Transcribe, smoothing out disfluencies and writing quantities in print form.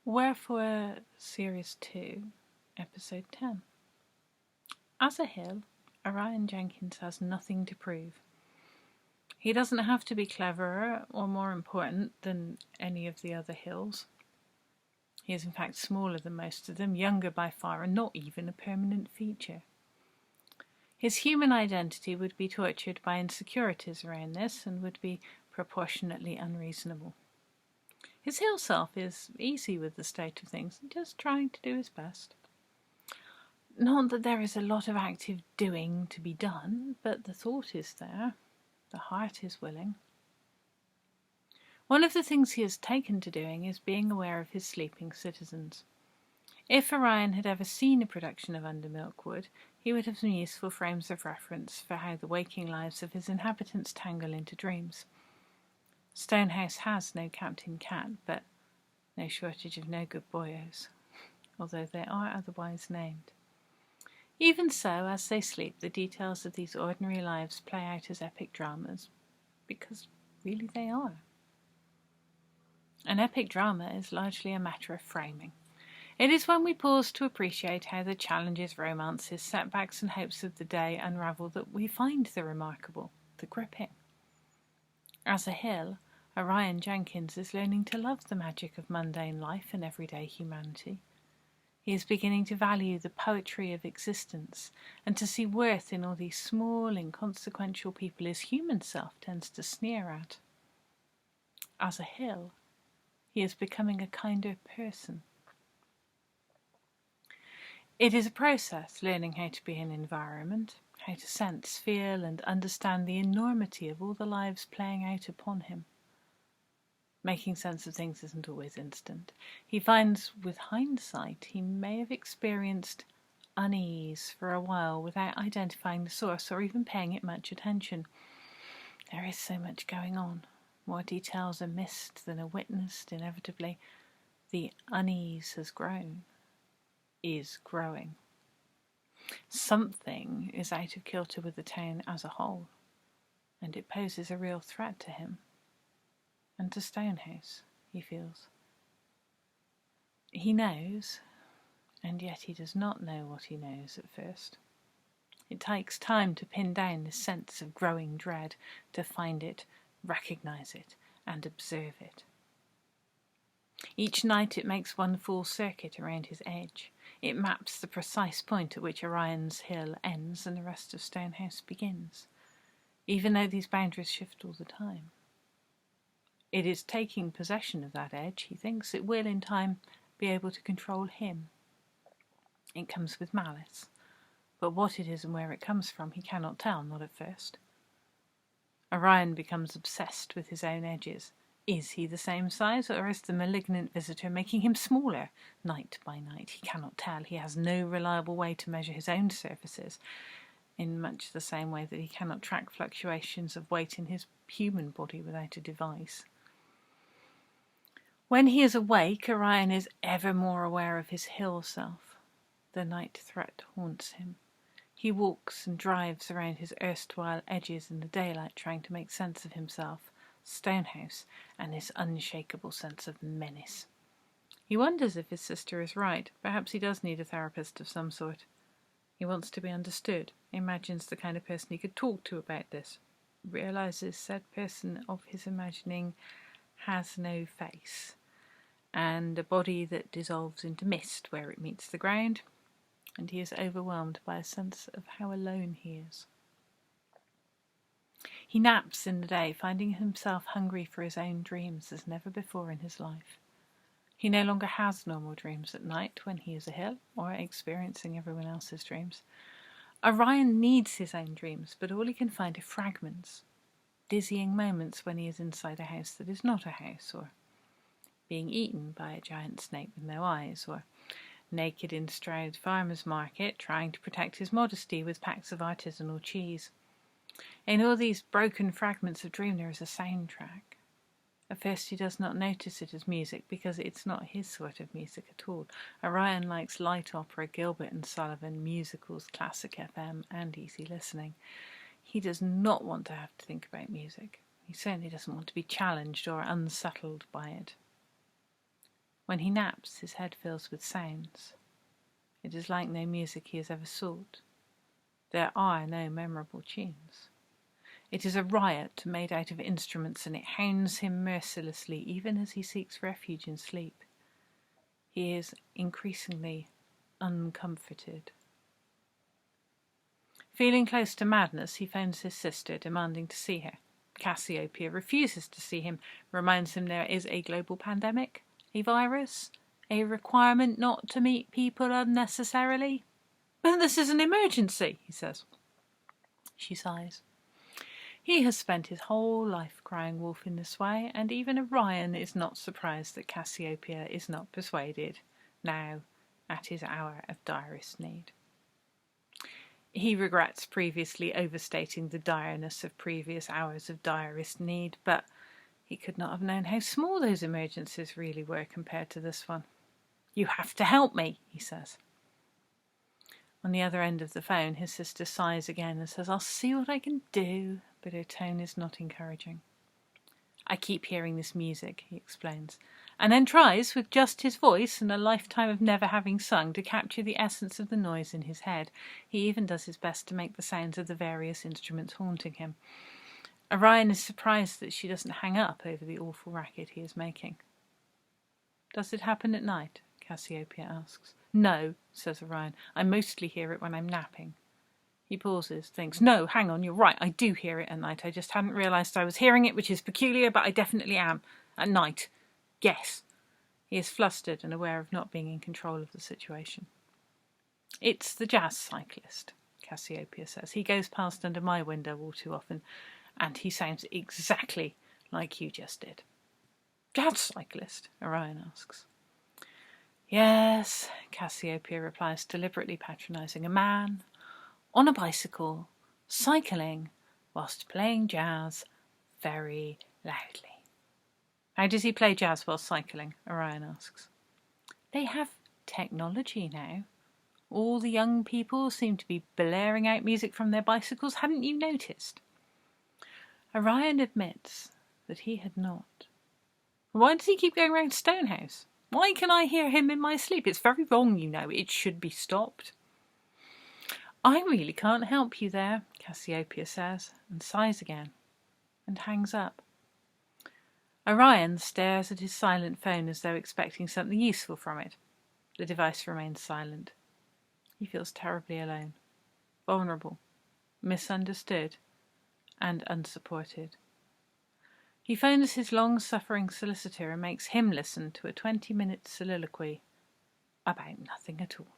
Wherefore, Series 2, Episode 10. As a hill, Orion Jenkins has nothing to prove. He doesn't have to be cleverer or more important than any of the other hills. He is in fact smaller than most of them, younger by far, and not even a permanent feature. His human identity would be tortured by insecurities around this and would be proportionately unreasonable. His hill self is easy with the state of things, just trying to do his best. Not that there is a lot of active doing to be done, but the thought is there, the heart is willing. One of the things he has taken to doing is being aware of his sleeping citizens. If Orion had ever seen a production of Under Milkwood, he would have some useful frames of reference for how the waking lives of his inhabitants tangle into dreams. Stonehouse has no Captain Cat, but no shortage of no good boyos, although they are otherwise named. Even so, as they sleep, the details of these ordinary lives play out as epic dramas, because really they are. An epic drama is largely a matter of framing. It is when we pause to appreciate how the challenges, romances, setbacks and hopes of the day unravel that we find the remarkable, the gripping. As a hill, Orion Jenkins is learning to love the magic of mundane life and everyday humanity. He is beginning to value the poetry of existence and to see worth in all these small, inconsequential people his human self tends to sneer at. As a hill, he is becoming a kinder person. It is a process, learning how to be in environment, how to sense, feel, and understand the enormity of all the lives playing out upon him. Making sense of things isn't always instant. He finds, with hindsight, he may have experienced unease for a while without identifying the source or even paying it much attention. There is so much going on. More details are missed than are witnessed. Inevitably, the unease has grown, is growing. Something is out of kilter with the town as a whole, and it poses a real threat to him. And to Stonehouse, he feels. He knows, and yet he does not know what he knows at first. It takes time to pin down this sense of growing dread, to find it, recognise it, and observe it. Each night it makes one full circuit around his edge. It maps the precise point at which Orion's hill ends and the rest of Stonehouse begins, even though these boundaries shift all the time. It is taking possession of that edge, he thinks. It will, in time, be able to control him. It comes with malice, but what it is and where it comes from he cannot tell, not at first. Orion becomes obsessed with his own edges. Is he the same size, or is the malignant visitor making him smaller, night by night? He cannot tell. He has no reliable way to measure his own surfaces, in much the same way that he cannot track fluctuations of weight in his human body without a device. When he is awake, Orion is ever more aware of his hill self. The night threat haunts him. He walks and drives around his erstwhile edges in the daylight, trying to make sense of himself, Stonehouse, and this unshakable sense of menace. He wonders if his sister is right. Perhaps he does need a therapist of some sort. He wants to be understood, imagines the kind of person he could talk to about this, realizes said person of his imagining has no face, and a body that dissolves into mist where it meets the ground, and he is overwhelmed by a sense of how alone he is. He naps in the day, finding himself hungry for his own dreams as never before in his life. He no longer has normal dreams at night when he is a hill, or experiencing everyone else's dreams. Orion needs his own dreams, but all he can find are fragments, dizzying moments when he is inside a house that is not a house, or being eaten by a giant snake with no eyes, or naked in Stroud Farmer's Market, trying to protect his modesty with packs of artisanal cheese. In all these broken fragments of dream there is a soundtrack. At first he does not notice it as music, because it's not his sort of music at all. Orion likes light opera, Gilbert and Sullivan, musicals, classic FM, and easy listening. He does not want to have to think about music. He certainly doesn't want to be challenged or unsettled by it. When he naps, his head fills with sounds. It is like no music he has ever sought. There are no memorable tunes. It is a riot made out of instruments, and it hounds him mercilessly even as he seeks refuge in sleep. He is increasingly uncomforted. Feeling close to madness, he phones his sister, demanding to see her. Cassiopeia refuses to see him, reminds him there is a global pandemic, a virus, a requirement not to meet people unnecessarily. But this is an emergency, he says. She sighs. He has spent his whole life crying wolf in this way, and even Orion is not surprised that Cassiopeia is not persuaded, now, at his hour of direst need. He regrets previously overstating the direness of previous hours of direst need, but he could not have known how small those emergencies really were compared to this one. "You have to help me," he says. On the other end of the phone, his sister sighs again and says, "I'll see what I can do," but her tone is not encouraging. "I keep hearing this music," he explains, and then tries, with just his voice and a lifetime of never having sung, to capture the essence of the noise in his head. He even does his best to make the sounds of the various instruments haunting him. Orion is surprised that she doesn't hang up over the awful racket he is making. "Does it happen at night?" Cassiopeia asks. "No," says Orion. "I mostly hear it when I'm napping." He pauses, thinks, "No, hang on, you're right, I do hear it at night. I just hadn't realised I was hearing it, which is peculiar, but I definitely am. At night. Yes." He is flustered and aware of not being in control of the situation. "It's the jazz cyclist," Cassiopeia says. "He goes past under my window all too often, and he sounds exactly like you just did." "Jazz cyclist?" Orion asks. "Yes," Cassiopeia replies, deliberately patronising. "A man on a bicycle, cycling, whilst playing jazz very loudly." "How does he play jazz while cycling?" Orion asks. "They have technology now. All the young people seem to be blaring out music from their bicycles. Hadn't you noticed?" Orion admits that he had not. "Why does he keep going round Stonehouse? Why can I hear him in my sleep? It's very wrong, you know. It should be stopped." "I really can't help you there," Cassiopeia says, and sighs again, and hangs up. Orion stares at his silent phone as though expecting something useful from it. The device remains silent. He feels terribly alone, vulnerable, misunderstood, and unsupported. He phones his long-suffering solicitor and makes him listen to a 20-minute soliloquy about nothing at all.